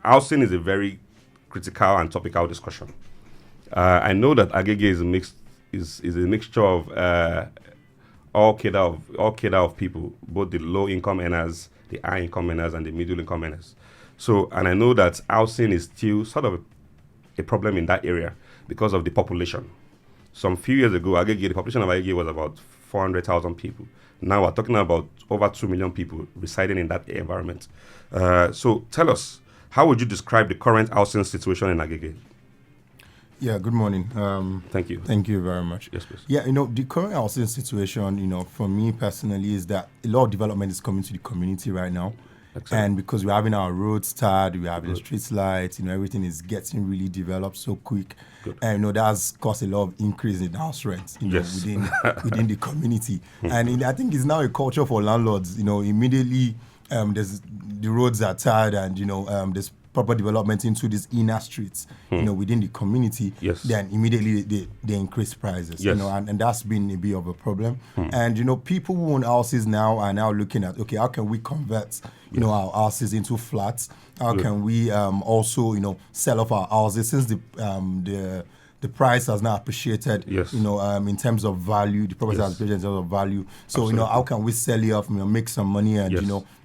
housing is a very critical and topical discussion. I know that Agege is a mixture of all cadre of people, both the low income earners, the high income earners, and the middle income earners. So, and I know that housing is still sort of a problem in that area because of the population. Some few years ago, the population of Agege was about 400,000 people. Now we're talking about over 2 million people residing in that environment. So tell us, how would you describe the current housing situation in Agege? Yeah, good morning. Thank you. Thank you very much. Yes, please. Yeah, the current housing situation, for me personally, is that a lot of development is coming to the community right now. Excellent. And because we're having our roads tarred, we're having the street lights, everything is getting really developed so quick. Good. And that has caused a lot of increase in house rents, within the community. And I think it's now a culture for landlords. Immediately there's the roads are tarred, and there's proper development into these inner streets, within the community. Yes. Then immediately they increase prices. Yes. And that's been a bit of a problem. And people who own houses now are now looking at, okay, how can we convert our houses into flats? How can we also sell off our houses, since the price has now appreciated, in terms of value, the property has appreciated in terms of value. So, Absolutely. How can we sell it off, make some money? And,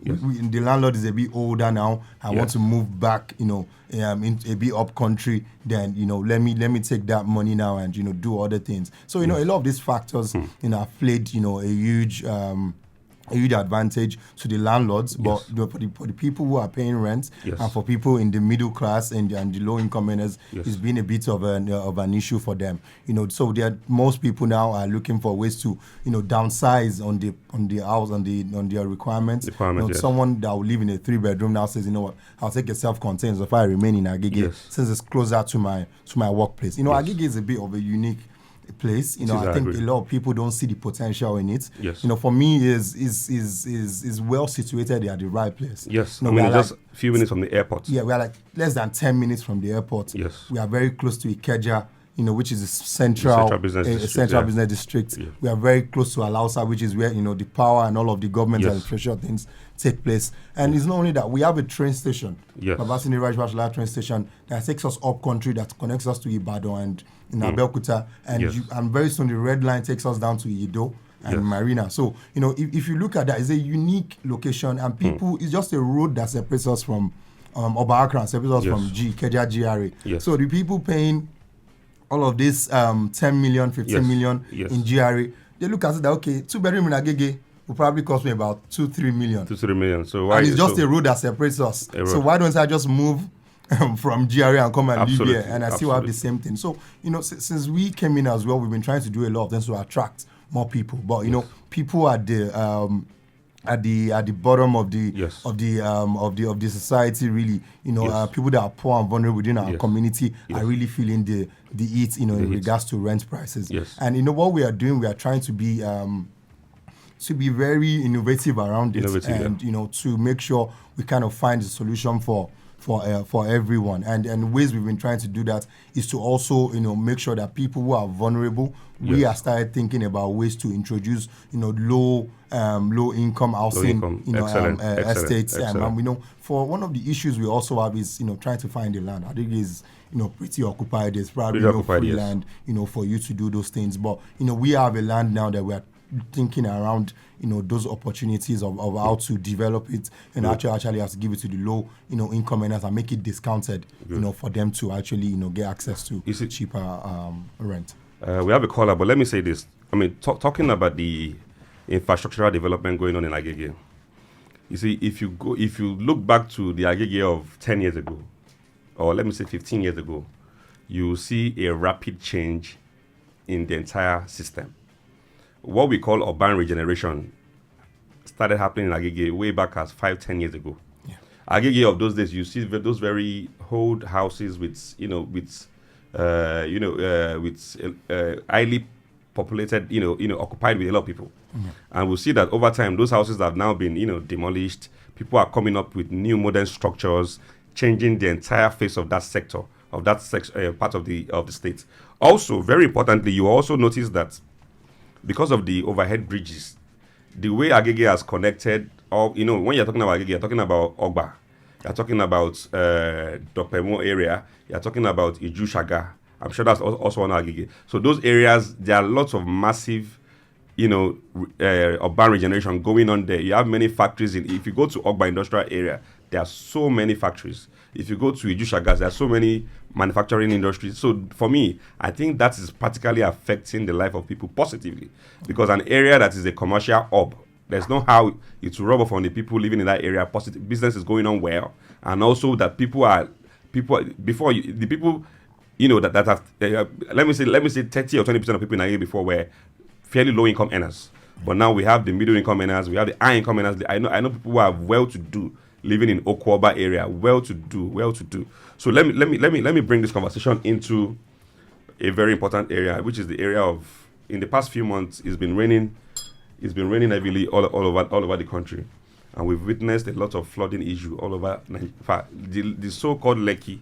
the landlord is a bit older now. I want to move back, in a bit up country. Then, let me take that money now and, do other things. So, a lot of these factors, have played, a huge advantage to the landlords, but for the people who are paying rent, and for people in the middle class and the low income earners, it's been a bit of an issue for them. So most people now are looking for ways to downsize on the house, on their requirements. Someone that will live in a 3-bedroom now says, what, I'll take a self-contained so if I remain in Agege, since it's closer to my workplace. Agege is a bit of a unique place. I think a lot of people don't see the potential in it. Yes. For me, is well situated at the right place. Yes. Just a few minutes from the airport. Yeah, we are like less than 10 minutes from the airport. Yes. We are very close to Ikeja, which is a central business district. Yeah. We are very close to Alausa, which is where the power and all of the government and pressure things take place. And it's not only that, we have a train station, Babasini Rajpashala train station, that takes us up country, that connects us to Ibadan and in Abeokuta, and very soon the red line takes us down to Ido and Marina. So if you look at that, it's a unique location, and people, it's just a road that separates us from Oba Akran, separates us from Ikeja GRA. So the people paying all of this 10 million, 15 million in GRA, they look at it that, okay, 2-bedroom in Agege will probably cost me about 2-3 million. 2-3 million. So why? And it's just a road that separates us. So why don't I just move from GRA and come and live here, and I still have the same thing? So since we came in as well, we've been trying to do a lot of things to attract more people. But people at the bottom of the society, really, people that are poor and vulnerable within our community are really feeling the heat, in regards to rent prices. And what we are doing, we are trying to be very innovative around it, and to make sure we kind of find a solution for everyone. And ways we've been trying to do that is to also make sure that people who are vulnerable, we have started thinking about ways to introduce low income housing estates. Excellent. For one of the issues we also have is trying to find the land. I think it's pretty occupied. There's probably no free land for you to do those things. But we have a land now that we are thinking around those opportunities of how to develop it, and actually have to give it to the low income earners and make it discounted for them to actually get access to cheaper rent. We have a caller, but let me say this. Talking about the infrastructural development going on in Agege, you see, if you look back to the Agege of 10 years ago, or let me say 15 years ago, you see a rapid change in the entire system. What we call urban regeneration started happening in Agege way back as 5-10 years ago. Yeah. Agege of those days, you see those very old houses with highly populated, occupied with a lot of people. Mm-hmm. And we'll see that over time, those houses have now been, demolished. People are coming up with new modern structures, changing the entire face of that sector, of that part of the state. Also, very importantly, you also notice that because of the overhead bridges, the way Agege has connected, when you're talking about Agege, you're talking about Ogba, you're talking about Dopemo area, you're talking about Ijushaga. I'm sure that's also on Agege. So those areas, there are lots of massive, urban regeneration going on there. You have many factories. If you go to Ogba Industrial Area, there are so many factories. If you go to Ijushaga, there are so many manufacturing industries. So for me, I think that is practically affecting the life of people positively, because an area that is a commercial hub, there's no how it will rub off on the people living in that area. Positive business is going on well, and also that the people that have let me say 30 or 20% of people in Nigeria before were fairly low income earners, but now we have the middle income earners, we have the high income earners. I know people who are well to do living in Okwoba area, well to do. So let me bring this conversation into a very important area, which is the area of, in the past few months, it's been raining heavily all over the country, and we've witnessed a lot of flooding issue all over Nigeria. The so-called Lekki,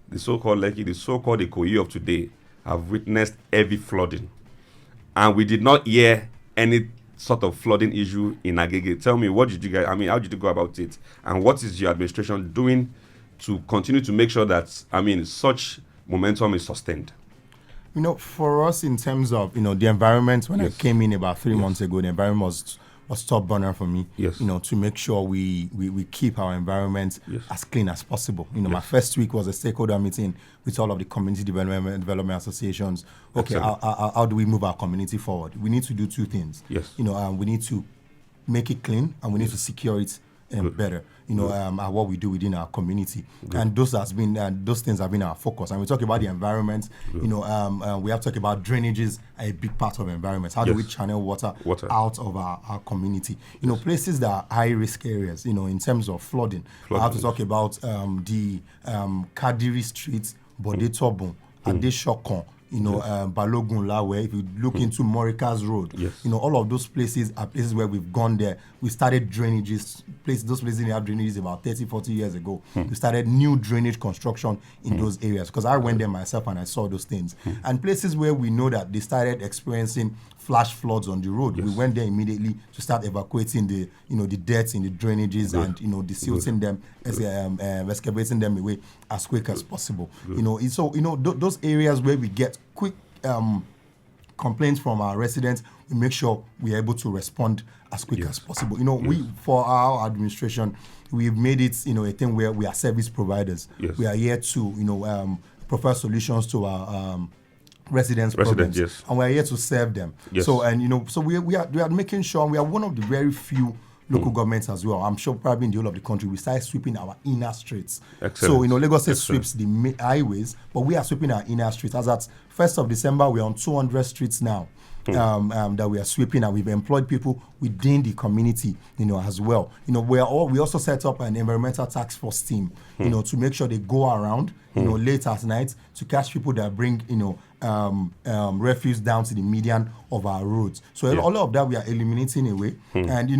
the so-called Ikoyi of today have witnessed heavy flooding, and we did not hear any sort of flooding issue in Agege. Tell me, how did you go about it, and what is your administration doing to continue to make sure that such momentum is sustained? For us, in terms of the environment, when I came in about 3 months ago, the environment was top burner for me. Yes. To make sure we keep our environment as clean as possible. My first week was a stakeholder meeting with all of the community development associations. Okay, how do we move our community forward? We need to do two things. Yes. We need to make it clean, and we need to secure it better. What we do within our community. Good. And those things have been our focus. And we talk about the environment. Good. We have to talk about drainages are a big part of environment. How do we channel water out of our community? Places that are high risk areas. In terms of flooding. I have to talk about the Kadiri Street, Bode Tobun, Ade Shokon. Balogun Lawe, if you look into Morika's Road, all of those places are places where we've gone there. We started drainages, those places they have drainages about 30, 40 years ago. We started new drainage construction in those areas, because I went there myself and I saw those things. And places where we know that they started experiencing flash floods on the road, we went there immediately to start evacuating the dirt in the drainages and desilting them, excavating them away as quick as possible. Those areas where we get quick complaints from our residents, we make sure we're able to respond as quick as possible. We, for our administration, we've made it a thing where we are service providers. We are here to provide solutions to our residents' problems, and we're here to serve them. So we are making sure we are one of the very few local governments as well. I'm sure probably in the whole of the country we started sweeping our inner streets. Excellent. So Lagos State sweeps the highways, but we are sweeping our inner streets. As at 1st of December, we're on 200 streets now. That we are sweeping, and we've employed people within the community, as well. We also set up an environmental task force team, to make sure they go around, late at night to catch people that bring, refuse down to the median of our roads. So all of that we are eliminating away. And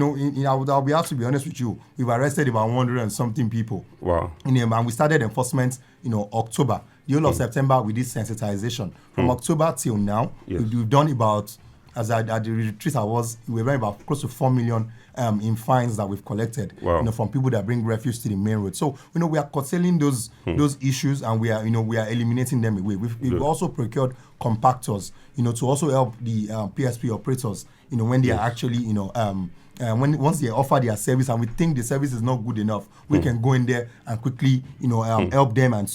I'll be have to be honest with you, we've arrested about 100 and something people. Wow. And we started enforcement, October. The whole of September, we did sensitization. From October till now, we've done about, as at the retreat we were about close to 4 million in fines that we've collected, from people that bring refuse to the main road. So, we are curtailing those issues, and we are eliminating them away. We've also procured compactors, to also help the PSP operators, when they are actually, once they offer their service and we think the service is not good enough, we can go in there and quickly, help them and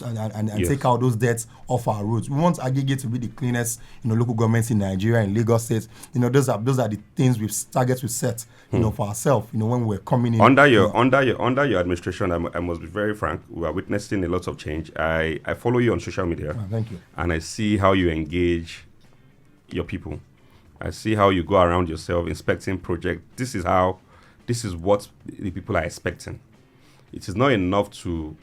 take out those debts off our roads. We want Agege to be the cleanest, local governments in Nigeria, in Lagos State. Those are the things targets we set, for ourselves, when we're coming in. Under your administration, I must be very frank, we are witnessing a lot of change. I follow you on social media. Thank you. And I see how you engage your people. I see how you go around yourself inspecting projects. This is what the people are expecting. It is not enough to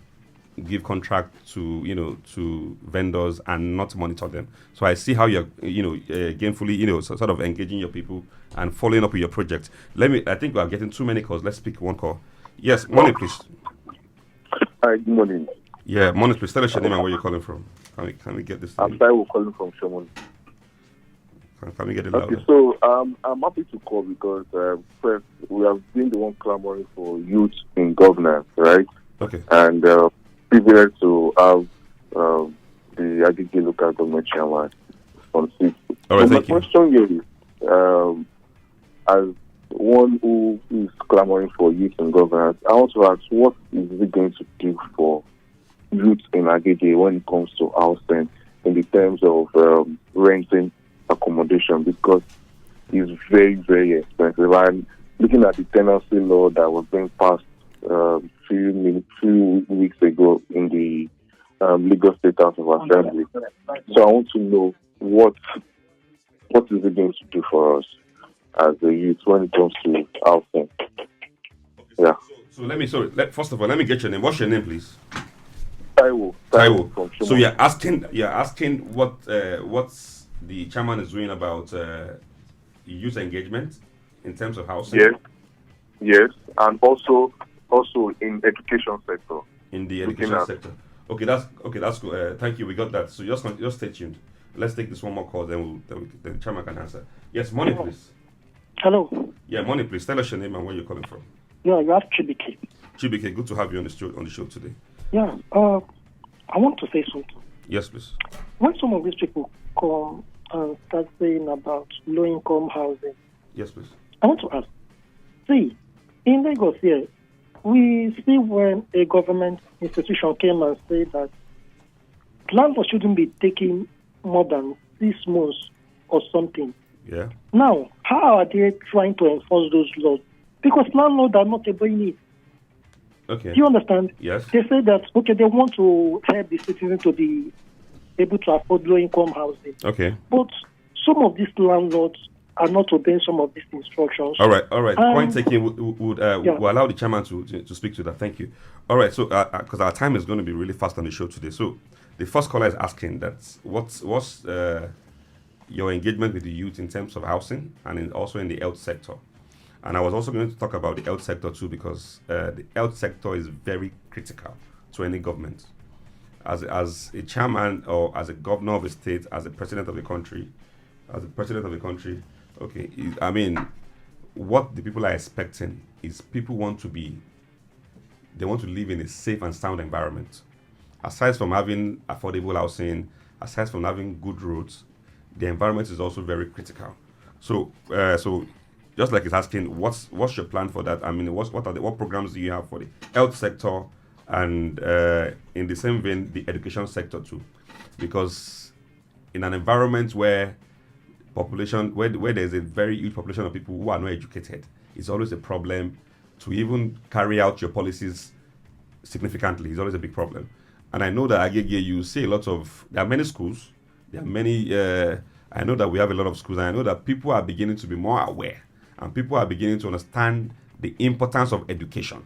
give contract to vendors and not monitor them. So I see how you're gainfully sort of engaging your people and following up with your project. I think we are getting too many calls. Let's pick one call. Yes, morning, please. Hi, good morning. Yeah, morning, please. Tell us your name and where you're calling from. Can we get this? I'm Taiwo calling from Shomon. Can we get it louder? Okay, so I'm happy to call because first we have been the one clamoring for youth in governance, right? Okay. And privileged to have the Agege Local Government Chairman on seat. All right, so my thank you. question here is, as one who is clamoring for youth and governance, I want to ask, what is it going to do for youth in Agege when it comes to housing in the terms of renting accommodation? Because it's very, very expensive. I'm looking at the tenancy law that was being passed few weeks ago in the Lagos State House of Assembly. So I want to know what is it going to do for us as a youth when it comes to housing. Yeah. So first of all, let me get your name. What's your name, please? Taiwo from So you're asking what's the chairman is doing about youth engagement in terms of housing? Yes, and also in education sector. In the education sector. Okay, that's good. Thank you. We got that. So just stay tuned. Let's take this one more call, then the chairman can answer. Yes, morning, please. Hello. Yeah, morning, please. Tell us your name and where you're calling from. Yeah, you have Chibike. Chibike, good to have you on the show today. Yeah, I want to say something. Yes, please. When some of these people come and start saying about low-income housing, yes, please. I want to ask. See, in Lagos here, we see when a government institution came and said that landlords shouldn't be taking more than 6 months or something. Yeah. Now, how are they trying to enforce those laws? Because landlords are not obeying it. Okay. Do you understand? Yes. They say that, okay, they want to help the citizens to be able to afford low-income housing. Okay. But some of these landlords are not obeying some of these instructions. All right. Point taken. We'll allow the chairman to speak to that. Thank you. All right. So, because our time is going to be really fast on the show today. So, the first caller is asking that what's your engagement with the youth in terms of housing and also in the health sector. And I was also going to talk about the health sector too, because the health sector is very critical to any government. As a chairman or as a governor of a state, as a president of the country, okay, I mean, what the people are expecting is people want to live in a safe and sound environment. Aside from having affordable housing, aside from having good roads, the environment is also very critical. So just like it's asking, what's your plan for that? I mean, what programs do you have for the health sector and in the same vein, the education sector too? Because in an environment where there's a very huge population of people who are not educated, it's always a problem to even carry out your policies significantly. It's always a big problem. And I know that Agege, you see there are many schools, there are many, I know that we have a lot of schools, and I know that people are beginning to be more aware and people are beginning to understand the importance of education.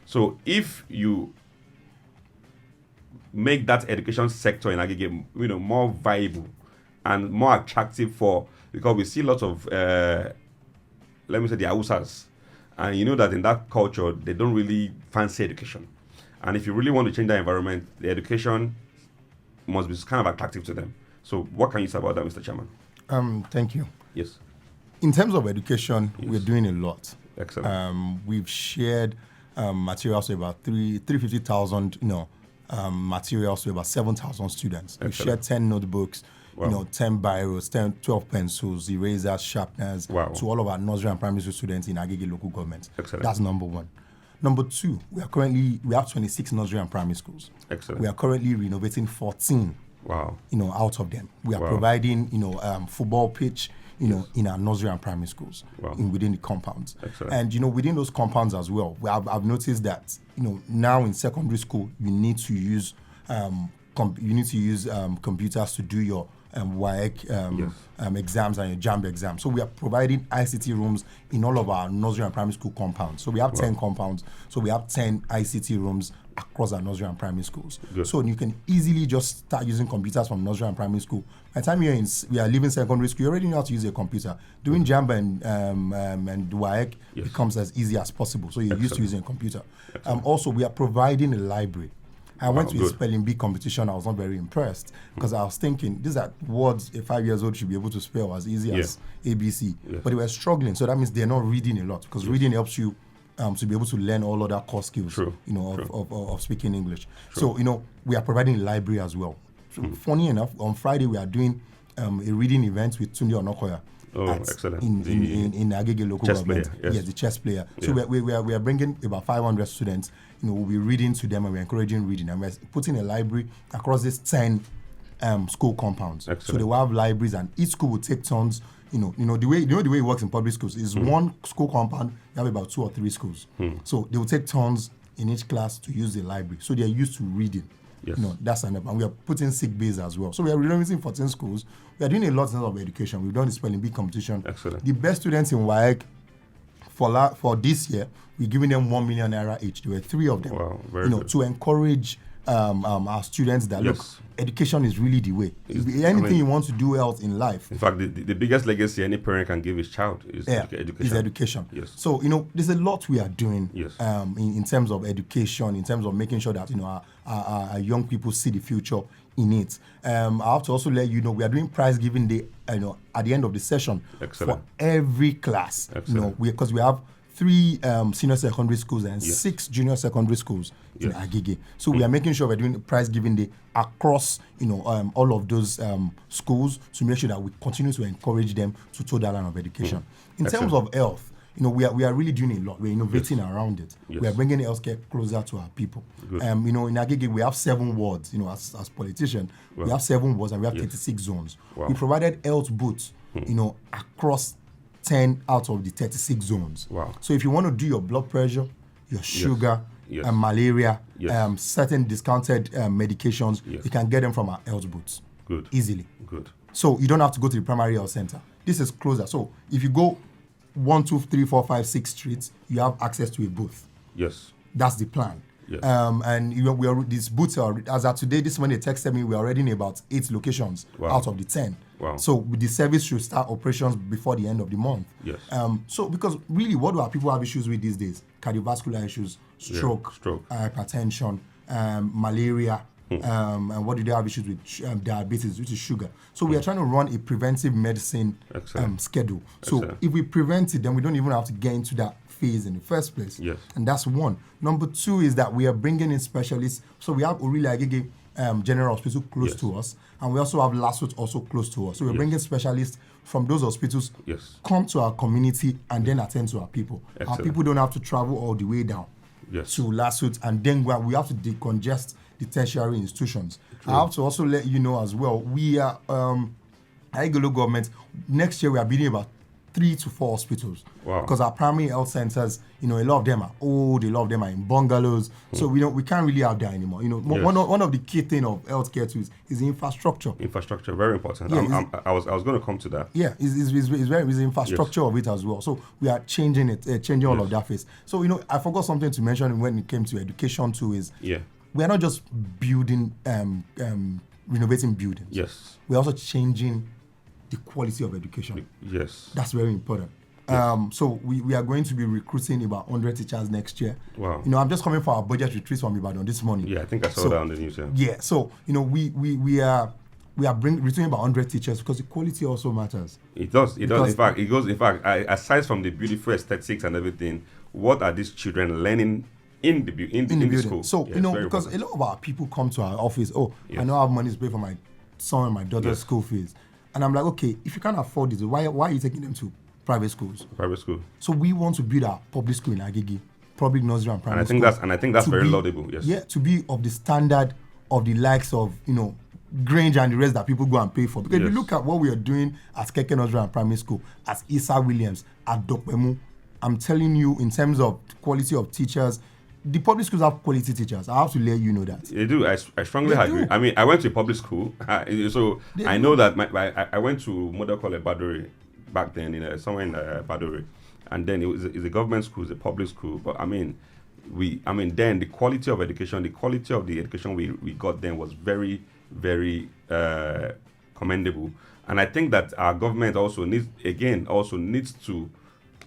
So if you make that education sector in Agege, more viable and more attractive because we see lots of, let me say, the Hausas, and you know that in that culture, they don't really fancy education. And if you really want to change that environment, the education must be kind of attractive to them. So what can you say about that, Mr. Chairman? Thank you. Yes. In terms of education, Yes. We're doing a lot. Excellent. We've shared materials to about 350,000, materials to about 7,000 students. We've shared 10 notebooks, Wow. 10 biros, 12 pencils, erasers, sharpeners Wow. to all of our nursery and primary school students in Agege Local Government. Excellent. That's number one. Number two, we have 26 nursery and primary schools. Excellent. We are currently renovating 14. Wow. Out of them. We are Wow. providing, football pitch, in our nursery and primary schools, Wow. within the compounds. Excellent. And, within those compounds as well, I've noticed that, now in secondary school, you need to use computers to do your WAEC exams and your JAMB exams. So we are providing ICT rooms in all of our nursery and primary school compounds. So we have 10 compounds. So we have 10 ICT rooms across our nursery and primary schools. Good. So you can easily just start using computers from nursery and primary school. By the time we are leaving secondary school, you already know how to use a computer. Doing JAMB and WAEC becomes as easy as possible. So you're used to using a computer. Also, we are providing a library. I went to a spelling bee competition. I was not very impressed because I was thinking these are words a 5-year-old should be able to spell as easy as ABC. But they were struggling. So that means they're not reading a lot because reading helps you to be able to learn all other core skills, True. Of speaking English. True. So, we are providing a library as well. So, funny enough, on Friday we are doing a reading event with Tunde Onokoya. Oh, excellent. In Agege Local Government. Player, yes. The chess player. Yeah. So we are bringing about 500 students. We'll be reading to them, and we're encouraging reading. And we're putting a library across these 10 school compounds. Excellent. So they will have libraries, and each school will take turns. The way it works in public schools is one school compound, you have about 2 or 3 schools. So they will take turns in each class to use the library. So they are used to reading. Yes. That's enough. And we are putting sick bays as well. So we are renovating 14 schools. We are doing a lot in terms of education. We've done the spelling bee competition. Excellent. The best students in WAEC for this year, we're giving them 1 million naira each. There were 3 of them. Wow, very good. To encourage our students that look, education is really the way. Anything you want to do else in life. In fact, the biggest legacy any parent can give his child is education. Is education. Yes. So there's a lot we are doing. Yes. In terms of education, in terms of making sure that our young people see the future in it. I have to also let you know we are doing prize giving day. At the end of the session. Excellent. For every class. Excellent. Because we have 3 senior secondary schools and 6 junior secondary schools in Agege. So we are making sure we're doing a prize giving day across all of those schools to make sure that we continue to encourage them to toe that line of education. In terms of health, we are really doing a lot. We're innovating around it. Yes. We are bringing healthcare closer to our people. Good. In Agege, we have 7 wards. As politicians, we have 7 wards and we have 36 zones. Wow. We provided health booths, across 10 out of the 36 zones. Wow. So if you want to do your blood pressure, your sugar, and malaria, certain discounted medications, you can get them from our health booths. Good. Easily. Good. So you don't have to go to the primary health center. This is closer. So if you go 1, 2, 3, 4, 5, 6 streets, you have access to a booth. Yes. That's the plan. Yes. And we are these booths are, as of today, this morning they texted me, we're already in about 8 locations out of the 10. Wow. So the service should start operations before the end of the month. Yes. So because really, what do our people have issues with these days? Cardiovascular issues, stroke, hypertension, malaria, and what do they have issues with? Diabetes, which is sugar. So we are trying to run a preventive medicine schedule. So if we prevent it, then we don't even have to get into that phase in the first place. Yes. And that's one. Number 2 is that we are bringing in specialists. So we have Orili Agege General Hospital close to us, and we also have Lasut also close to us. So we're bringing specialists from those hospitals, come to our community and then attend to our people. Our people don't have to travel all the way down to Lasut, and then we have to decongest the tertiary institutions. True. I have to also let you know as well, we are Agege Local Government, next year we are building about 3 to 4 hospitals. Wow. Because our primary health centers, a lot of them are old, a lot of them are in bungalows, so we can't really have that anymore. One of the key thing of healthcare too is infrastructure. Infrastructure, very important. I was going to come to that. Yeah, it's the infrastructure of it as well. So we are changing it, changing all of that phase. So I forgot something to mention when it came to education too is we are not just building, renovating buildings. Yes. We're also changing the quality of education. Yes. That's very important. Yes. So we are going to be recruiting about 100 teachers next year. Wow. I'm just coming for our budget retreat from Ibadan this morning. Yeah, I think I saw that on the news. Yeah. So we are recruiting about 100 teachers because the quality also matters. It does. In fact, aside from the beautiful aesthetics and everything, what are these children learning in the school? So because a lot of our people come to our office. I don't have money to pay for my son and my daughter's school fees. And I'm like, okay, if you can't afford it, why are you taking them to private schools? Private school. So we want to build our public school in Agege, public nursery and primary school. And I think that's very laudable. Yes. Yeah, to be of the standard of the likes of Grange and the rest that people go and pay for. Because if you look at what we are doing at Keke Nursery and Primary School, at Isa Williams, at Dokpemu, I'm telling you, in terms of quality of teachers, the public schools have quality teachers. I have to let you know that. They do. I strongly agree. I mean, I went to a public school, so I know that I went to Model College Badore back then, somewhere in Badore, and then it's a government school, it's a public school. But then the quality of education, the quality of the education we got then was very, very commendable. And I think that our government also needs to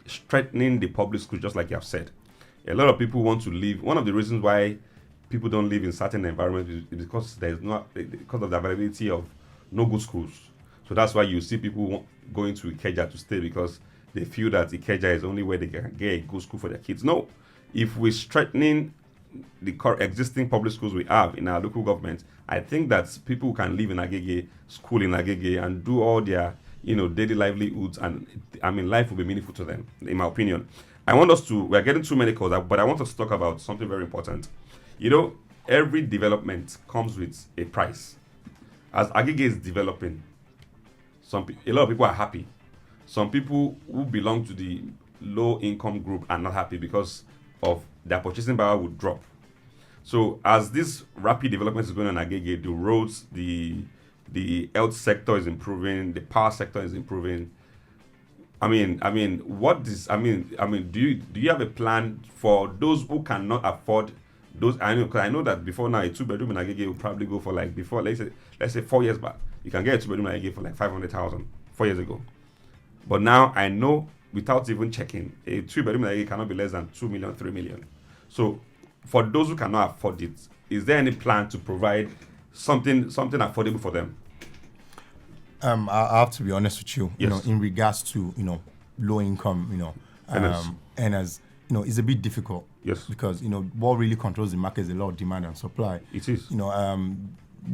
strengthen the public school, just like you have said. A lot of people want to live. One of the reasons why people don't live in certain environments is because because of the availability of no good schools. So that's why you see people going to Ikeja to stay, because they feel that Ikeja is only where they can get a good school for their kids. No, if we're strengthening the existing public schools we have in our local government, I think that people can live in Agege, school in Agege, and do all their daily livelihoods, and life will be meaningful to them, in my opinion. We're getting too many calls, but I want us to talk about something very important. Every development comes with a price. As Agege is developing, a lot of people are happy. Some people who belong to the low income group are not happy because of their purchasing power would drop. So as this rapid development is going on in Agege, the roads, the health sector is improving, the power sector is improving. Do you have a plan for those who cannot afford those? I know that before now, a 2-bedroom in Agege will probably go for let's say 4 years back, you can get a 2-bedroom in Agege for 500,000 4 years ago. But now I know, without even checking, a 2-bedroom in Agege cannot be less than 2 million, 3 million. So for those who cannot afford it, is there any plan to provide something affordable for them? I have to be honest with you. Yes. In regards to low income, earners, it's a bit difficult. Yes. Because what really controls the market is a lot of demand and supply. It is.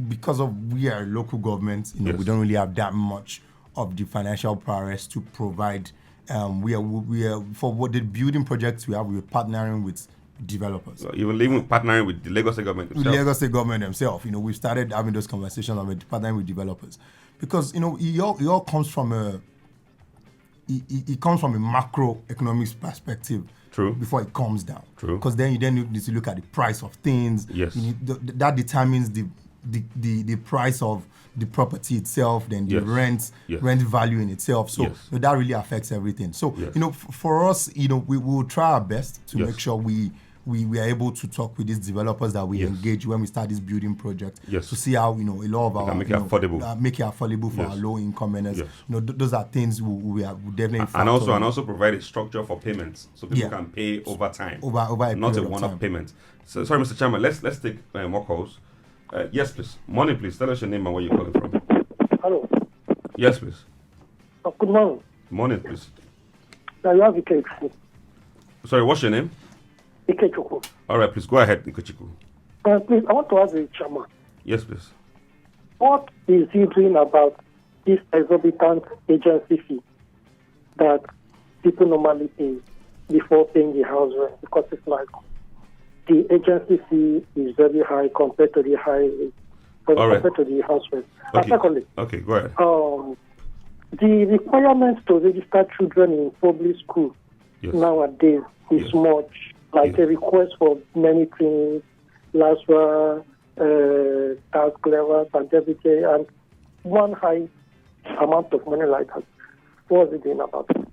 Because we are a local government, Yes. we don't really have that much of the financial prowess to provide. We are for what the building projects we're partnering with developers. So even partnering with the Lagos State government With themselves. Lagos State government themselves, we've started having those conversations of partnering with developers, because it all comes from it comes from a macroeconomics perspective. True. Before it comes down. True. Because then you need to look at the price of things. Yes. That determines the price of the property itself, then the Yes. rent value in itself. So Yes. that really affects everything. So Yes. for us, we will try our best to Yes. make sure we are able to talk with these developers that we Yes. engage when we start this building project. Yes. To see how a lot of our make it affordable. make it affordable for Yes. our low income earners. Yes. Those are things we definitely And factor also in. provide a structure for payments so people Yeah. can pay over time. over a Not period a of one-off time. payment. So, sorry, Mr. Chairman, let's take more calls. Yes, please. Morning, please. Tell us your name and where you're calling from. Hello. Yes, please. Good morning. Morning, please. Now you have Ikechu. Sorry, what's your name? Ikechu. All right, please go ahead, Nkochiku. Please, I want to ask the chairman, Yes, please. what is he doing about this exorbitant agency fee that people normally pay before paying the house rent? Because it's like the agency fee is very high compared to the All right. compared to the house rent. And Okay. secondly, Okay, go ahead. the requirements to register children in public school Yes. nowadays is Yes. much. Like Yes. a request for many things, LASWA, tax clearance, and everything, and one high amount of money like that. What is it doing about it?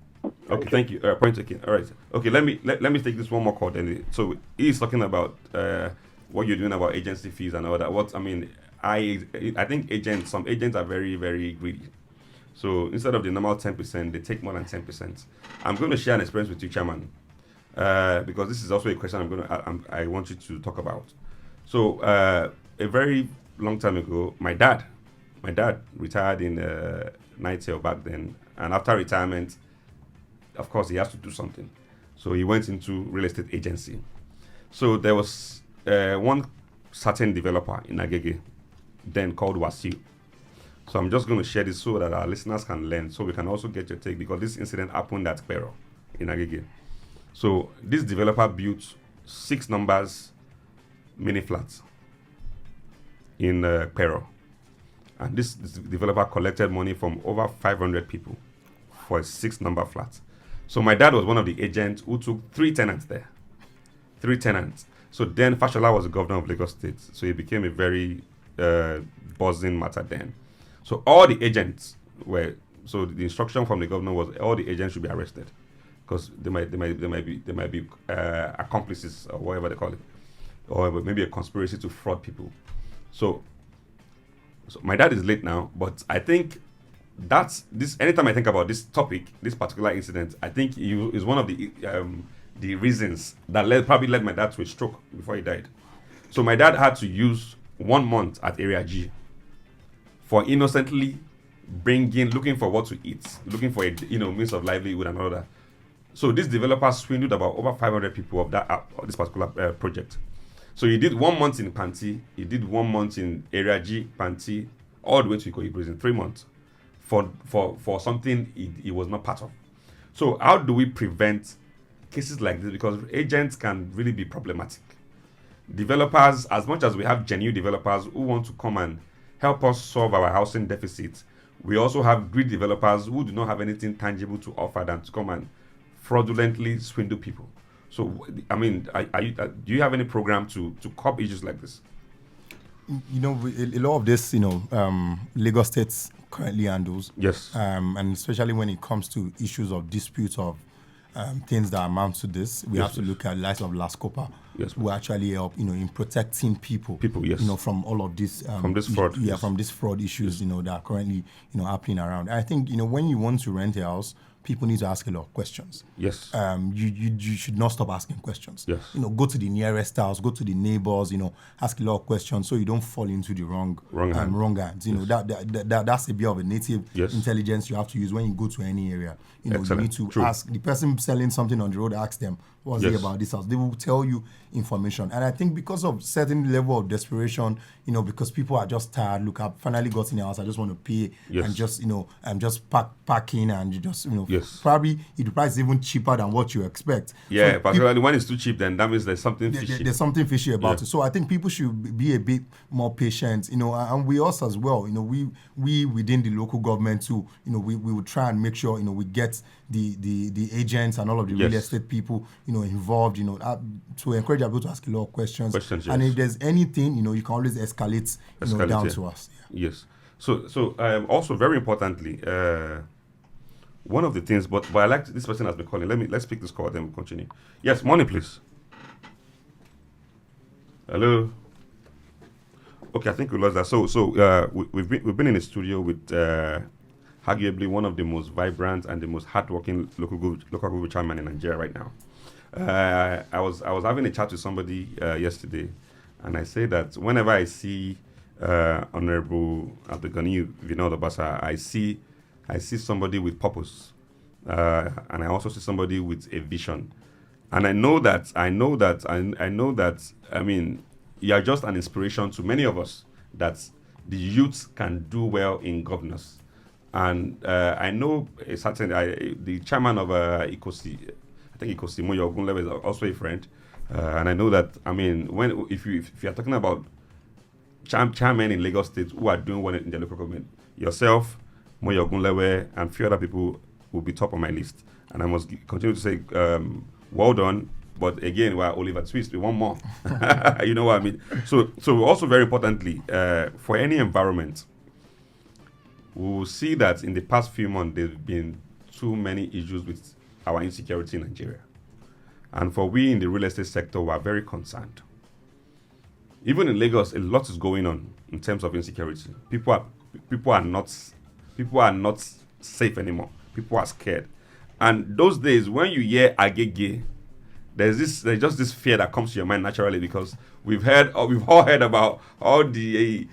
Okay, thank you. Point taken. All right. Okay, let me take this one more call. Then, so he's talking about what you're doing about agency fees and all that. I think some agents are very, very greedy. So instead of the normal 10%, they take more than 10%. I'm going to share an experience with you, Chairman, because this is also a question I want you to talk about. So a very long time ago, my dad retired in Nitel back then, and after retirement, of course, he has to do something. So he went into real estate agency. So there was one certain developer in Agege, then called Wasiu. So I'm just going to share this so that our listeners can learn, so we can also get your take, because this incident happened at Pero in Agege. So this developer built 6 numbers mini flats in Pero. And this developer collected money from over 500 people for a 6-number flat. So my dad was one of the agents who took 3 tenants there. 3 tenants. So then Fashola was the governor of Lagos State. So it became a very buzzing matter then. So all the agents so the instruction from the governor was all the agents should be arrested, because they might be accomplices or whatever they call it, or maybe a conspiracy to fraud people. So my dad is late now, but I think that's this. Anytime I think about this topic, this particular incident, I think it is one of the reasons that probably led my dad to a stroke before he died. So my dad had to use 1 month at Area G for innocently looking for what to eat, looking for a means of livelihood and all that. So this developer swindled about over 500 people of this particular project. So he did 1 month in Panti, he did 1 month in Area G, Panti, all the way to Ikoyi prison, 3 months for something he was not part of. So how do we prevent cases like this? Because agents can really be problematic. Developers, as much as we have genuine developers who want to come and help us solve our housing deficit, we also have greedy developers who do not have anything tangible to offer than to come and fraudulently swindle people. So, I mean, do you have any program to curb issues like this? A lot of this, Lagos State currently handles. Yes. And especially when it comes to issues of disputes of things that amount to this, we have to look at the likes of Last Copa, who actually help, in protecting people, from all of this, from this fraud, from these fraud issues, that are currently, happening around. I think, when you want to rent a house, people need to ask a lot of questions. Yes. You should not stop asking questions. Yes. Go to the nearest house, go to the neighbors, ask a lot of questions so you don't fall into the wrong hands. That's a bit of a native intelligence you have to use when you go to any area. You need to ask the person selling something on the road, ask them, what's it about this house? They will tell you information. And I think because of certain level of desperation, because people are just tired, look, I've finally got in a house, I just want to pay and just, I'm just packing and you just, probably the price is even cheaper than what you expect. Yeah, so particularly when it's too cheap, then that means there's something fishy. There's something fishy about it. So I think people should be a bit more patient, and we us as well, we within the local government too, we will try and make sure, we get the agents and all of the real estate people, involved, to encourage people to ask a lot of questions. And if there's anything, you can always escalate down to us. Yeah. Yes. So also very importantly, one of the things, but I like this person has been calling. Let's pick this call, then we'll continue. Yes, morning, please. Hello. Okay, I think we lost that. So we've been in the studio with arguably one of the most vibrant and the most hardworking local government chairman in Nigeria right now. I was having a chat with somebody yesterday, and I say that whenever I see Honorable Abdul-Ganiyu Obasa, I see somebody with purpose, and I also see somebody with a vision. And I know that. I mean, you are just an inspiration to many of us that the youth can do well in governance. And I know the chairman of Ikosi, I think Ikosi Moyo Ogunlewe is also a friend, and I know that. I mean, if you are talking about chairmen in Lagos State who are doing well in the local government, yourself, Moyo Ogunlewe, and a few other people will be top on my list. And I must continue to say, well done. But again, we're Oliver Twist. We want more. You know what I mean? So also very importantly, for any environment, we will see that in the past few months, there's been too many issues with our insecurity in Nigeria. And for we in the real estate sector, we are very concerned. Even in Lagos, a lot is going on in terms of insecurity. People are not safe anymore. People are scared. And those days, when you hear Agege, there's just this fear that comes to your mind naturally, because we've all heard about all the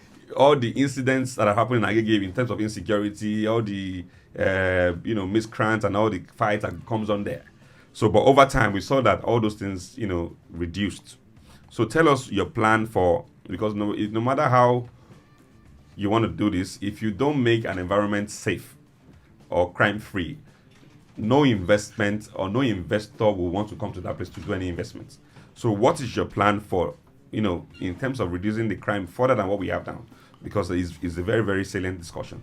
incidents that are happening in Agege in terms of insecurity, all the miscreants and all the fights that comes on there. So, but over time we saw that all those things reduced. So tell us your plan because no matter how you want to do this, if you don't make an environment safe or crime free, no investment or no investor will want to come to that place to do any investments. So what is your plan for, in terms of reducing the crime further than what we have now? Because it's a very, very salient discussion.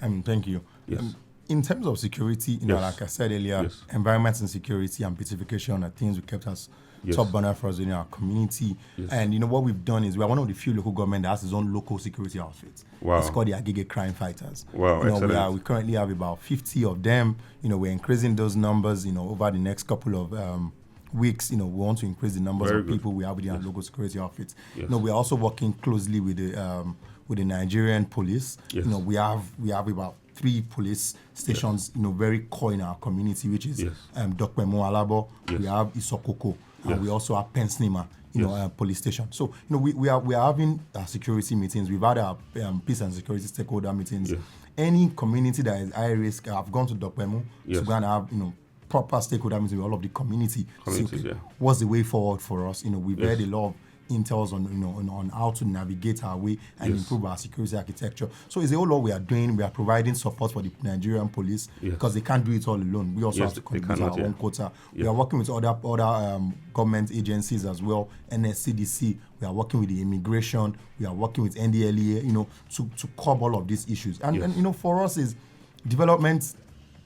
Thank you. Yes. In terms of security, like I said earlier, environment and security and beautification are things we kept as top burner for us in our community. Yes. And what we've done is we are one of the few local government that has its own local security outfits. Wow. It's called the Agege Crime Fighters. Wow, excellent. We currently have about 50 of them. We're increasing those numbers, over the next couple of weeks. We want to increase the numbers of people we have within our local security outfits. Yes. We're also working closely with the Nigerian police. Yes. We have about 3 police stations, very core in our community, which is Dokpemo Alabo, we have Isokoko, and we also have Pensnima police station. So we are having security meetings. We've had our peace and security stakeholder meetings. Yes. Any community that is high risk, I've gone to Dokpemu Yes. to go and have proper stakeholder meetings with all of the community. Communities, what's the way forward for us? We've Yes. heard a lot of intels on how to navigate our way and Yes. improve our security architecture. So it's a whole lot we are doing. We are providing support for the Nigerian police because they can't do it all alone. We also have to contribute our own quota. We are working with other government agencies as well, NSCDC. We are working with the immigration. We are working with NDLEA, to curb all of these issues. And for us is development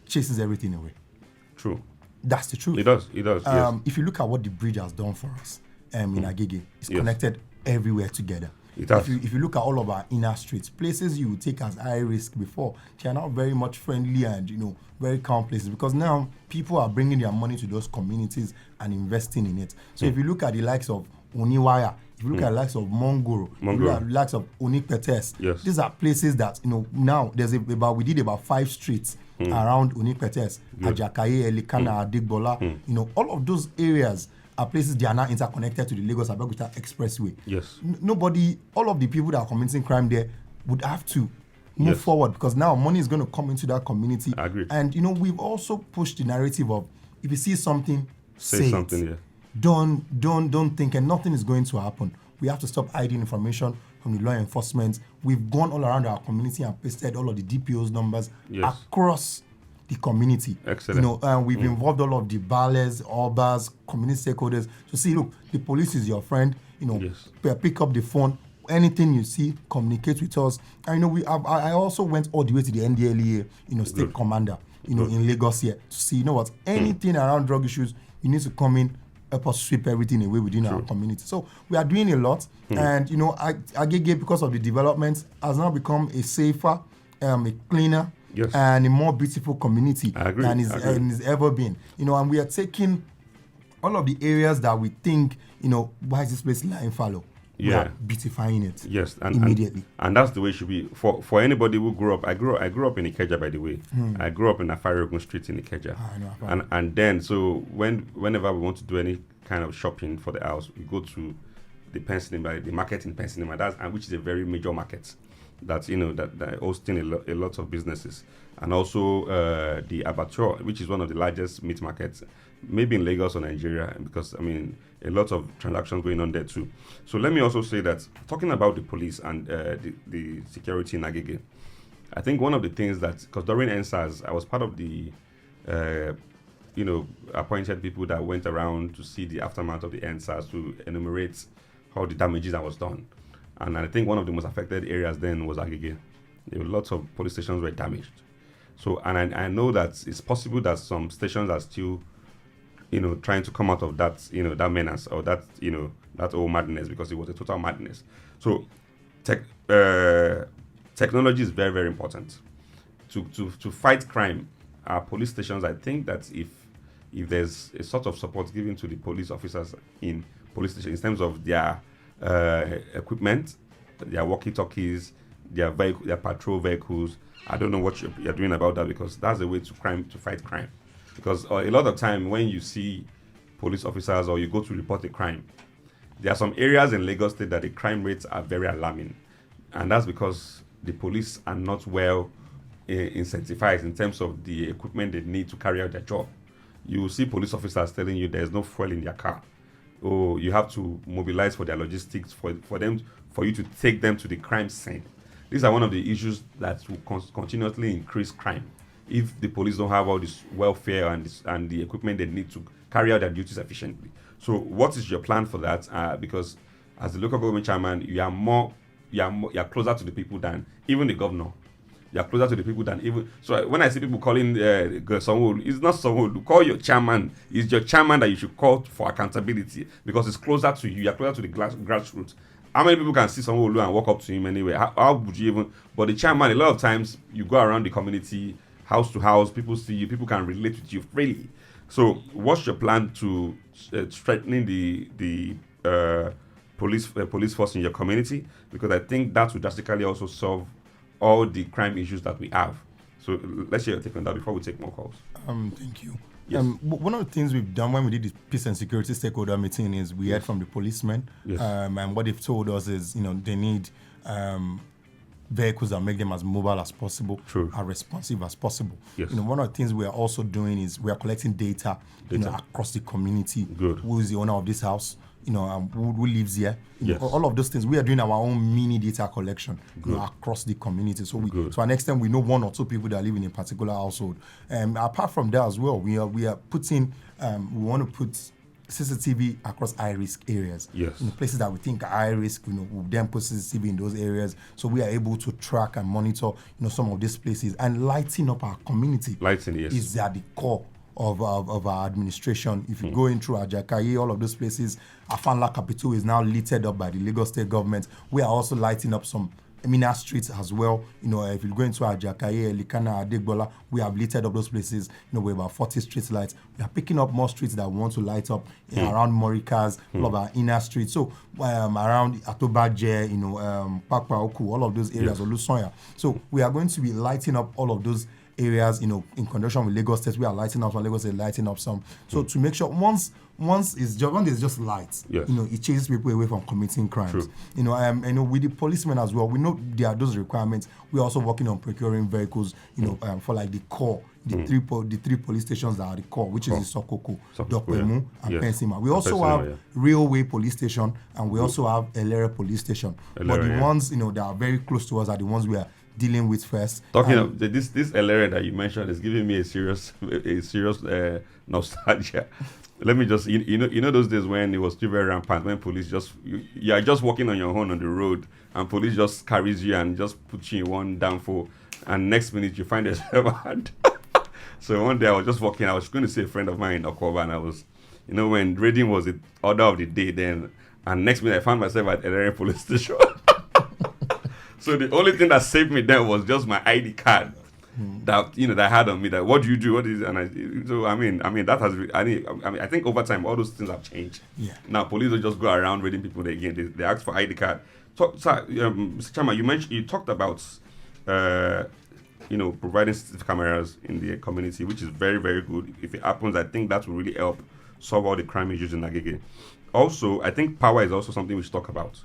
chases everything away. True. That's the truth. It does. Yes. If you look at what the bridge has done for us in Agege, it's connected everywhere together. It has. If you look at all of our inner streets, places you would take as high risk before, they are now very much friendly and very calm places, because now people are bringing their money to those communities and investing in it. So if you look at the likes of Oniwaya, if you look at the likes of Mongoro, if you look at the likes of Onipetes, these are places that now we did about 5 streets around Onipetes, Ajakaye, Elikana, Adigbola, all of those areas are places they are now interconnected to the Lagos-Abeokuta Expressway. Yes. All of the people that are committing crime there would have to move forward, because now money is going to come into that community. I agree. And we've also pushed the narrative of, if you see something, say something. it. Don't think, and nothing is going to happen. We have to stop hiding information from the law enforcement. We've gone all around our community and pasted all of the DPO's numbers across the community. Excellent. We've involved all of the Bales, Obas, community stakeholders to see, look, the police is your friend. Pick up the phone. Anything you see, communicate with us. And I also went all the way to the NDLEA, state commander, in Lagos here, to see, anything around drug issues, you need to come in, help us sweep everything away within our community. So we are doing a lot, and Agege, because of the developments, has now become a safer, a cleaner, and a more beautiful community than it's ever been. And we are taking all of the areas that we think, why is this place lying fallow? We are beautifying it. Yes, and immediately. And that's the way it should be. For anybody who grew up, I grew up in Ikeja, by the way. I grew up in Afari Street in Ikeja. And then, so whenever we want to do any kind of shopping for the house, we go to the Pensinema, the market in Pensinema, which is a very major market. That's that hosting a lot of businesses, and also the abattoir, which is one of the largest meat markets, maybe in Lagos or Nigeria, because a lot of transactions going on there too. So let me also say that, talking about the police and the security in Agege, I think one of the things that, because during NSAS, I was part of the appointed people that went around to see the aftermath of the NSAS, to enumerate all the damages that was done. And I think one of the most affected areas then was Agege. There were lots of police stations were damaged. So, and I know that it's possible that some stations are still, trying to come out of that, that menace, or that, that old madness, because it was a total madness. So, technology is very, very important to fight crime. Our police stations, I think that if there's a sort of support given to the police officers in police stations in terms of their equipment, their walkie-talkies, their patrol vehicles. I don't know what you're doing about that, because that's the way to fight crime. Because a lot of time when you see police officers or you go to report a crime, there are some areas in Lagos State that the crime rates are very alarming, and that's because the police are not well incentivized in terms of the equipment they need to carry out their job. You see police officers telling you there's no fuel in their car. Or you have to mobilize for their logistics for you to take them to the crime scene. These are one of the issues that will continuously increase crime if the police don't have all this welfare and the equipment they need to carry out their duties efficiently. So what is your plan for that? Because as the local government chairman, you are closer to the people than even the governor. You are closer to the people than even. So when I see people calling someone, it's not someone. Call your chairman. It's your chairman that you should call for accountability, because it's closer to you. You are closer to the grassroots. How many people can see someone and walk up to him anyway? How would you even? But the chairman, a lot of times you go around the community, house to house. People see you. People can relate with you freely. So what's your plan to strengthening the police force in your community? Because I think that will drastically also solve all the crime issues that we have. So let's hear your take on that before we take more calls. Thank you. Yes. One of the things we've done when we did the peace and security stakeholder meeting is we heard from the policemen, and what they've told us is, they need vehicles that make them as mobile as possible, as responsive as possible. Yes. One of the things we are also doing is we are collecting data. Across the community. Good. Who is the owner of this house? Who lives here? Yes. All of those things. We are doing our own mini data collection across the community. So to an extent, we know one or two people that live in a particular household. Apart from that as well, we are putting. We want to put CCTV across high-risk areas. Yes. Places that we think are high risk, we'll then put CCTV in those areas, so we are able to track and monitor, some of these places, and lighting up our community. Lighting, yes, is at the core of our administration. If you go in through Agege, all of those places, Afanla Capital is now littered up by the Lagos State government. We are also lighting up some Emina streets as well. If you go into Agege, Likana, Adegbola, we have littered up those places. We're about 40 street lights. We are picking up more streets that we want to light up around Morikas, all of our inner streets. So around Atobaje, Pakpa Oku, all of those areas, Olusoya. So we are going to be lighting up all of those areas, in conjunction with Lagos State. We are lighting up some, Lagos State lighting up some. So to make sure once it's just lights, it chases people away from committing crimes. True. With the policemen as well, we know there are those requirements. We're also working on procuring vehicles, for like the core, the three police stations that are the core, which is the Sokoko, Dokpemu, and Pensima. We also have Railway Police Station, and we also have Elere Police Station. But the ones, that are very close to us are the ones we are dealing with first. Talking of this area that you mentioned is giving me a serious nostalgia. Let me just you know those days when it was still very rampant, when police you are just walking on your own on the road and police just carries you and just puts you in one downfall, and next minute you find yourself out. So one day I was just walking. I was going to see a friend of mine in Okoba, and I was, when raiding was the order of the day then, and next minute I found myself at Elere police station. So the only thing that saved me then was just my ID card that that I had on me. That what do you do? What is? And that has. I think over time all those things have changed. Yeah. Now police don't just go around raiding people again. They ask for ID card. So, Mr. Chairman, you talked about providing CCTV cameras in the community, which is very, very good. If it happens, I think that will really help solve all the crime issues in Agege. Also, I think power is also something we should talk about.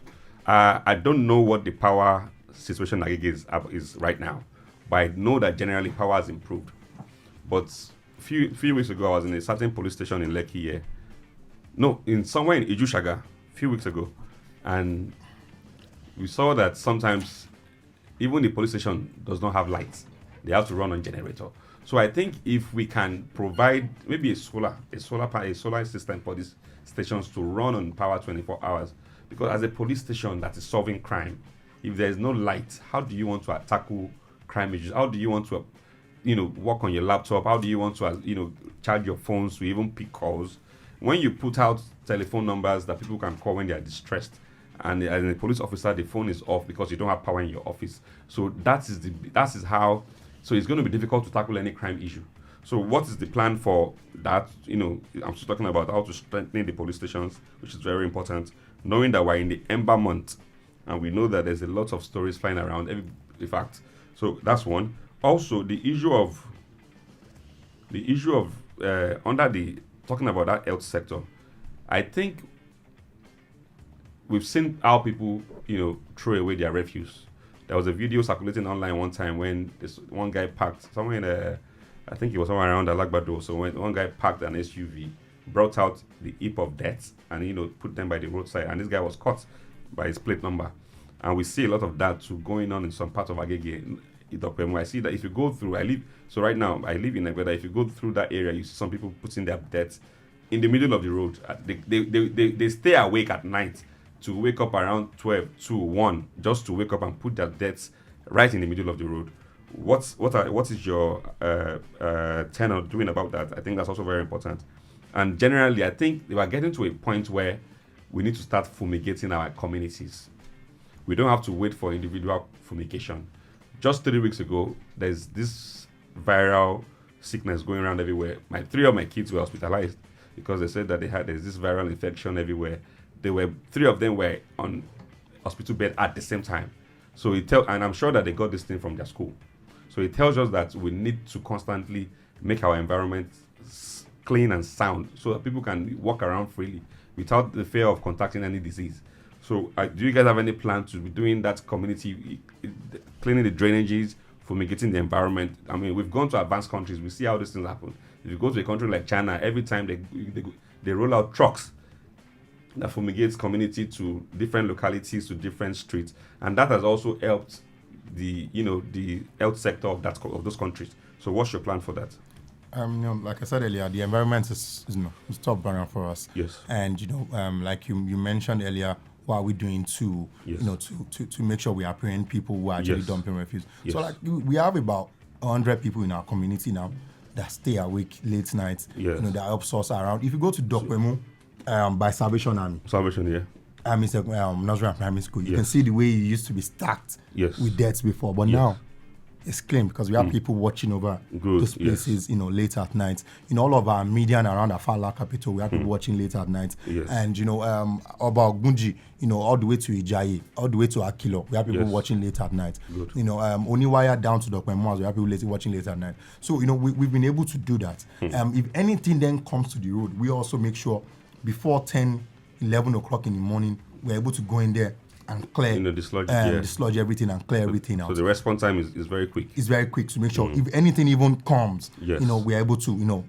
I don't know what the power situation in Agege is right now, but I know that generally power has improved. But few weeks ago, I was in a certain police station in Lekki here. No, somewhere in Ijushaga, a few weeks ago, and we saw that sometimes even the police station does not have lights. They have to run on generator. So I think if we can provide maybe a solar system for these stations to run on power 24 hours, because as a police station that is solving crime, if there is no light, how do you want to tackle crime issues? How do you want to, work on your laptop? How do you want to, charge your phones to even pick calls? When you put out telephone numbers that people can call when they are distressed, and as a police officer, the phone is off because you don't have power in your office. So that is how. So it's going to be difficult to tackle any crime issue. So what is the plan for that? I'm still talking about how to strengthen the police stations, which is very important, knowing that we're in the Ember month, and we know that there's a lot of stories flying around. In fact, so that's one. Also, the issue of talking about that health sector, I think we've seen how people, throw away their refuse. There was a video circulating online one time when this one guy parked somewhere in I think it was somewhere around Alagbado. So when one guy parked an SUV, brought out the heap of deaths and put them by the roadside, and this guy was caught by his plate number. And we see a lot of that too going on in some part of Agege. I see that if you go through, right now I live in Egbeda. If you go through that area, you see some people putting their deaths in the middle of the road. They stay awake at night to wake up around 12 to 1 just to wake up and put their deaths right in the middle of the road. What is your tenor doing about that? I think that's also very important. And generally, I think we are getting to a point where we need to start fumigating our communities. We don't have to wait for individual fumigation. Just 3 weeks ago, there's this viral sickness going around everywhere. 3 of my kids were hospitalized because they said that there's this viral infection everywhere. 3 of them were on hospital bed at the same time. So and I'm sure that they got this thing from their school. So it tells us that we need to constantly make our environment clean and sound, so that people can walk around freely without the fear of contracting any disease. So, do you guys have any plan to be doing that community, cleaning the drainages, fumigating the environment? I mean, we've gone to advanced countries. We see how these things happen. If you go to a country like China, every time they roll out trucks that fumigates community to different localities, to different streets, and that has also helped the health sector of those countries. So, what's your plan for that? Like I said earlier, the environment is top burner for us. Yes. And like you mentioned earlier, what are we doing to to make sure we apprehend people who are actually dumping refuse? Yes. So like we have about 100 people in our community now that stay awake late nights. Yes. That helps us around. If you go to Dokwemu, by Salvation Army. It's a nursery and primary school. You can see the way it used to be stacked with deaths before, but now it's clean because we have people watching over those places, late at night. In all of our media and around Afala capital, we have people watching late at night. Yes. And about Gunji, all the way to Ijayi, all the way to Akilo, we have people watching late at night. Good. Oniwaya down to Dokwemu, we have people watching late at night. So we've been able to do that. If anything then comes to the road, we also make sure before 10, 11 o'clock in the morning, we're able to go in there and clear, dislodge everything and clear everything out. So the response time is very quick. It's very quick to make sure if anything even comes, we're able to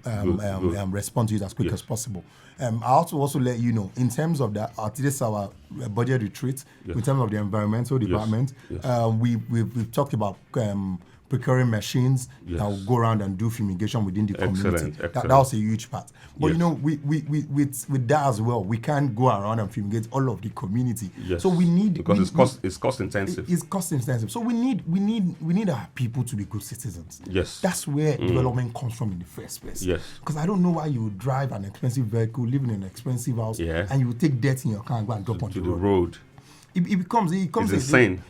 respond to it as quick as possible. I also let you know in terms of that, at this our budget retreat, in terms of the environmental department, we've talked about procuring machines that will go around and do fumigation within the community. Excellent. That was a huge part. But with that as well, we can't go around and fumigate all of the community. Yes. So we need it's cost intensive. It's cost intensive. So we need our people to be good citizens. Yes. That's where development comes from in the first place. Yes. Because I don't know why you would drive an expensive vehicle, live in an expensive house, and you would take dirt in your car and go and drop on the road. It becomes it's insane.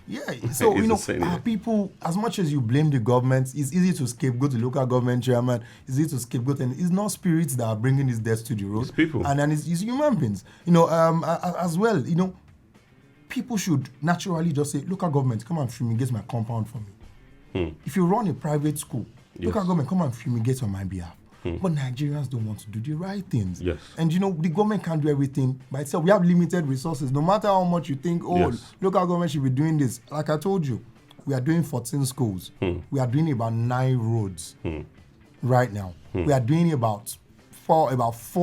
So our people, as much as you blame the government, it's easy to scapegoat the local government chairman. It's easy to scapegoat, and it's not spirits that are bringing this death to the road. It's people, and then it's human beings. As well. People should naturally just say, local government, come and fumigate my compound for me. If you run a private school, local government, come and fumigate on my behalf. But Nigerians don't want to do the right things. Yes. And the government can't do everything by itself. We have limited resources. No matter how much you think, local government should be doing this. Like I told you, we are doing 14 schools. We are doing about 9 roads right now. We are doing about four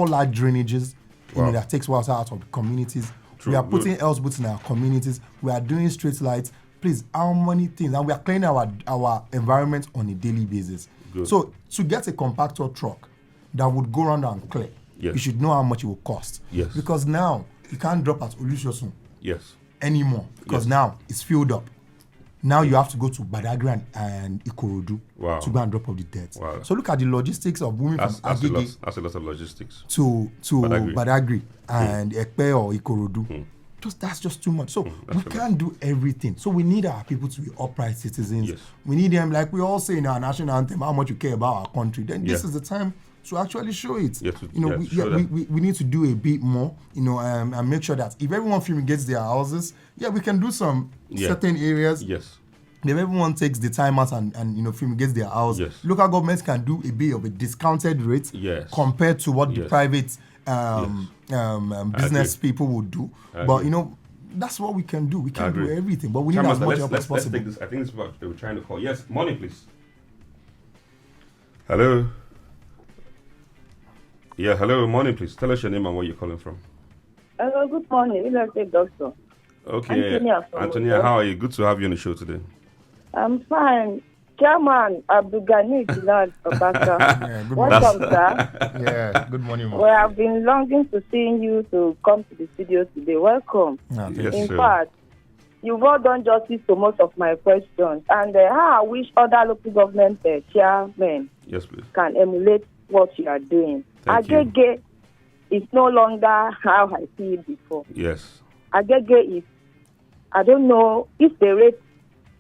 large drainages that takes water out of the communities. True. We are putting elsewhere in our communities. We are doing street lights. Please, how many things? And we are cleaning our environment on a daily basis. Good. So to get a compactor truck that would go around and clear, you should know how much it will cost. Yes. Because now you can't drop at Olusosun anymore because now it's filled up. Now you have to go to Badagry and Ikorodu to go and drop off the dirt. Wow. So look at the logistics of moving from Agege. That's a lot of logistics. To Badagry and Ekpe or Ikorodu. That's just too much. So we can't do everything. So we need our people to be upright citizens. Yes. We need them, like we all say in our national anthem, how much you care about our country. Then this is the time to actually show it. We need to do a bit more, and make sure that if everyone fumigates their houses, we can do some certain areas. Yes. If everyone takes the time out and fumigates their house, local governments can do a bit of a discounted rate compared to what the private business people would do. But that's what we can do. We can't do everything, but we need as much help as possible. Let's take this. I think this is what they were trying to call. Yes, morning, please. Hello. Yeah, hello, morning, please. Tell us your name and where you're calling from. Hello, good morning. Doctor. Okay, Antonia, how are you? Good to have you on the show today. I'm fine. Chairman Abdul-Ganiyu Obasa. Welcome, sir. Yeah, good morning, Mom. We have been longing to seeing you to come to the studio today. Welcome. Yes, in fact, you've all done justice to most of my questions. And how I wish other local government chairmen can emulate what you are doing. Agege is no longer how I see it before. Yes. Agege is, I don't know, if they rate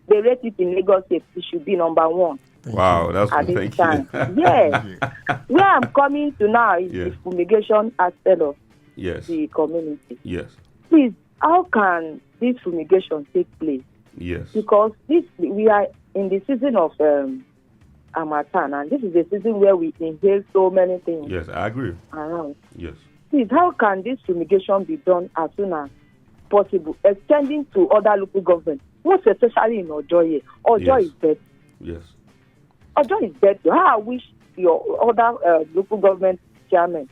it in Lagos State, it should be number 1. Wow, that's good. Thank you. Yes. Where I'm coming to now is the fumigation aspect of the community. Yes. Please, how can this fumigation take place? Yes. Because we are in the season of Harmattan, and this is a season where we inhale so many things. Yes, I agree. Around. Yes. Please, how can this fumigation be done as soon as possible, extending to other local governments, most especially in Ojo? Ojo is dead. Yes. Ojo is dead. How I wish your other local government chairmen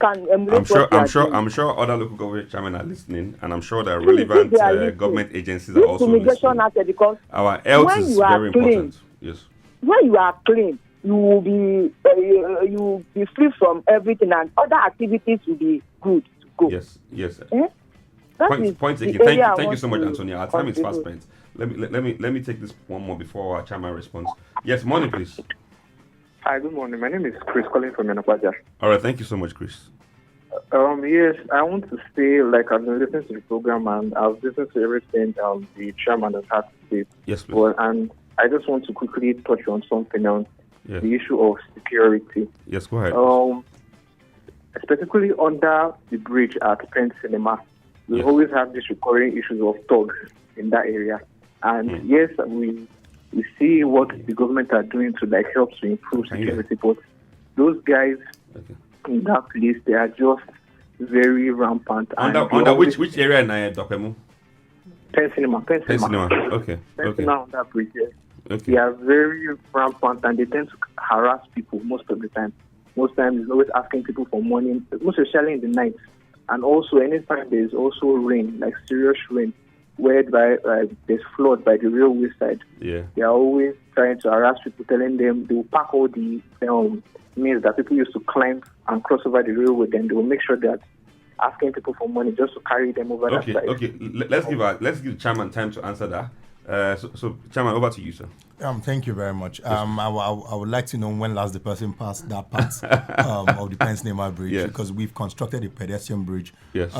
can emulate I'm sure other local government chairmen are listening, and I'm sure that relevant government agencies are also listening. Because our health is very important. Yes. When you are clean, you will be free from everything, and other activities will be good to go. Yes. Point taken. Thank you so much, Antonia. Our time is fast spent. Let me take this one more before our chairman responds. Yes, morning, please. Hi, good morning. My name is Chris, calling from Yanapaja. All right, thank you so much, Chris. Yes, I want to say, like, I've been listening to the program and I've listened to everything the chairman has had to say. Yes, please. Well, and I just want to quickly touch on something else, the issue of security. Yes, go ahead. Specifically under the bridge at Penn Cinema, we always have these recurring issues of thugs in that area. And yes, we see what the government are doing to like help to improve security, but those guys in that place, they are just very rampant. Under which area in Dokemu? Penn Cinema. Okay. Penn Cinema on that bridge. Yes. Okay. They are very rampant and they tend to harass people most of the time. Most times, it's always asking people for money, most especially in the night. And also, anytime there is also rain, like serious rain, whereby there's flood by the railway side, they are always trying to harass people, telling them they will pack all the means that people used to climb and cross over the railway. Then they will make sure that asking people for money just to carry them over that side. Okay, let's give the chairman time to answer that. So chairman, over to you, sir. Thank you very much. I would like to know when last the person passed that part of the Penn Cinema Bridge, because we've constructed a pedestrian bridge. Yes.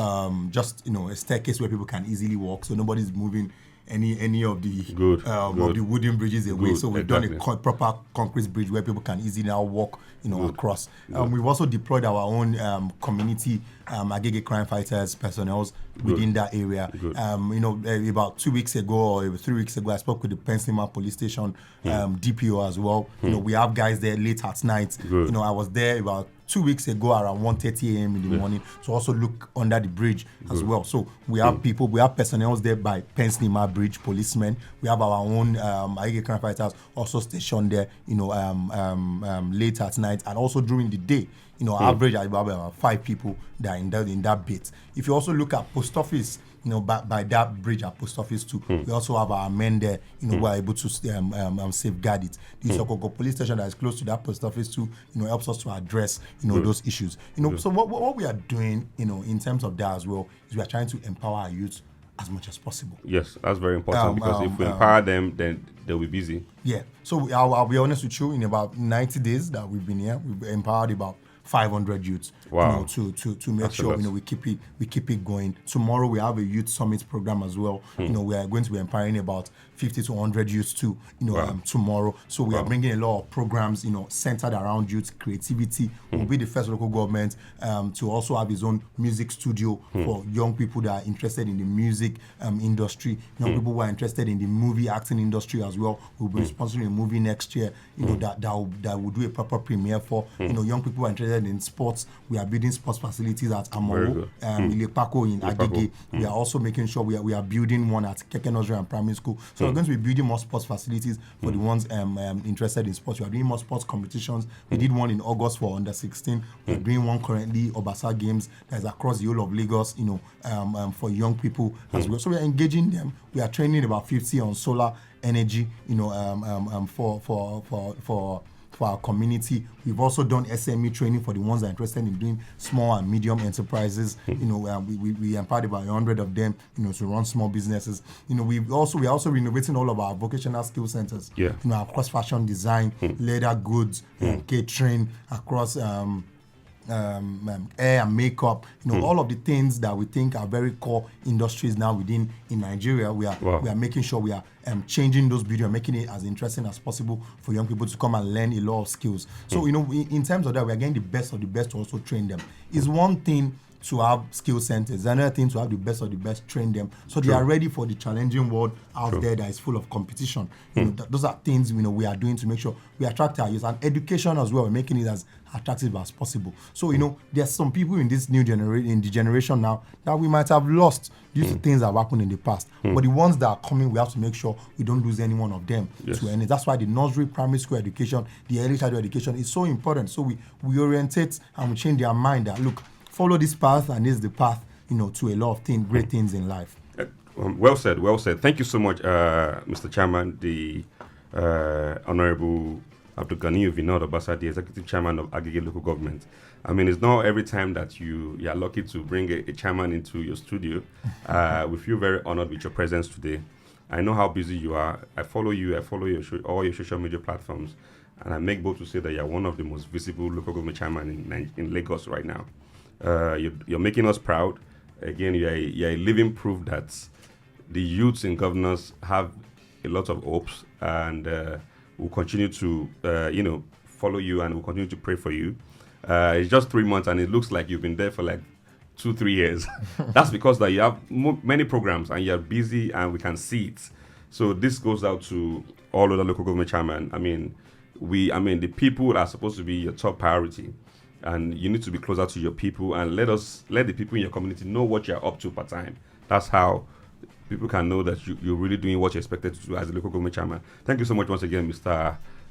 Just a staircase where people can easily walk, so nobody's moving any of the of the wooden bridges away. So we've done a proper concrete bridge where people can easily now walk across. We've also deployed our own community Agege crime fighters personnel within that area. About 2 weeks ago or 3 weeks ago, I spoke with the Penn Cinema Police Station DPO as well. We have guys there late at night. I was there about 2 weeks ago around 1:30 a.m. in the morning to also look under the bridge as well. So we have we have personnel there by Penn Cinema Bridge, policemen. We have our own Agege crime fighters also stationed there, late at night and also during the day. Average about 5 people that are in that bit. If you also look at post office, by that bridge at post office too, we also have our men there, who are able to safeguard it. The Sokogo police station that is close to that post office too, helps us to address, those issues. So what we are doing, in terms of that as well, is we are trying to empower our youth as much as possible. Yes, that's very important because if we empower them, then they'll be busy. Yeah. So I'll be honest with you, in about 90 days that we've been here, we've empowered about 500 youths. Wow. To make sure we keep it going. Tomorrow we have a youth summit program as well. We are going to be empowering about 50 to 100 youths too. Tomorrow. So we are bringing a lot of programs. Centered around youth creativity. We'll be the first local government to also have his own music studio for young people that are interested in the music industry. Young people who are interested in the movie acting industry as well. We'll be sponsoring a movie next year. That will do a proper premiere for. Young people who are interested in sports. We are building sports facilities at Amoro, Ilepako in Agege. We are also making sure we are building one at Keke Nursery and Primary School. So we're going to be building more sports facilities for the ones interested in sports. We are doing more sports competitions. We did one in August for under 16. We're doing one currently, Obasa Games, that is across the whole of Lagos, for young people as well. So we are engaging them. We are training about 50 on solar energy, for our community. We've also done SME training for the ones that are interested in doing small and medium enterprises. We empowered about 100 of them, to run small businesses. We are also renovating all of our vocational skill centers. Across fashion design, leather goods, catering, across hair and makeup, all of the things that we think are very core industries now in Nigeria. We are making sure we are changing those videos and making it as interesting as possible for young people to come and learn a lot of skills. So, in terms of that, we are getting the best of the best to also train them. It's one thing to have skill centers. Another thing to have the best of the best, train them so they are ready for the challenging world out there that is full of competition. You know, those are things we are doing to make sure we attract our youth, and education as well. We're making it as attractive as possible. So there's some people in this new generation now that we might have lost due to things that have happened in the past. But the ones that are coming, we have to make sure we don't lose any one of them to any. That's why the nursery, primary school education, the early childhood education is so important. So we orientate and we change their mind that look, follow this path, and this is the path, to a lot of things, great things in life. Well said. Thank you so much, Mr. Chairman, the Honorable Abdul-Ganiyu Obasa, the Executive Chairman of Agege Local Government. I mean, it's not every time that you are lucky to bring a chairman into your studio. We feel very honored with your presence today. I know how busy you are. I follow you. All your social media platforms. And I make bold to say that you're one of the most visible local government chairmen in Lagos right now. You're making us proud. Again, you're a living proof that the youths in governors have a lot of hopes, and we'll continue to, follow you, and we'll continue to pray for you. It's just 3 months, and it looks like you've been there for like 2-3 years. That's because that you have many programs, and you're busy, and we can see it. So this goes out to all other local government chairmen. I mean, the people are supposed to be your top priority, and you need to be closer to your people, and let the people in your community know what you're up to part time. That's how people can know that you're really doing what you're expected to do as a local government chairman. Thank you so much once again,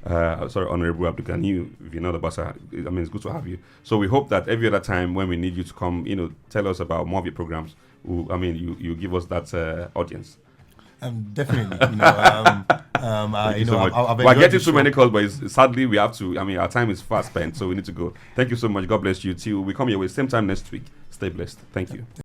Honorable Abdul-Ganiyu Obasa. I mean, it's good to have you. So we hope that every other time when we need you to come, tell us about more of your programs, you give us that audience. Definitely. We're getting so many calls, but sadly we have to. I mean, our time is fast spent, so we need to go. Thank you so much. God bless you. Till we come your way same time next week. Stay blessed. Thank you.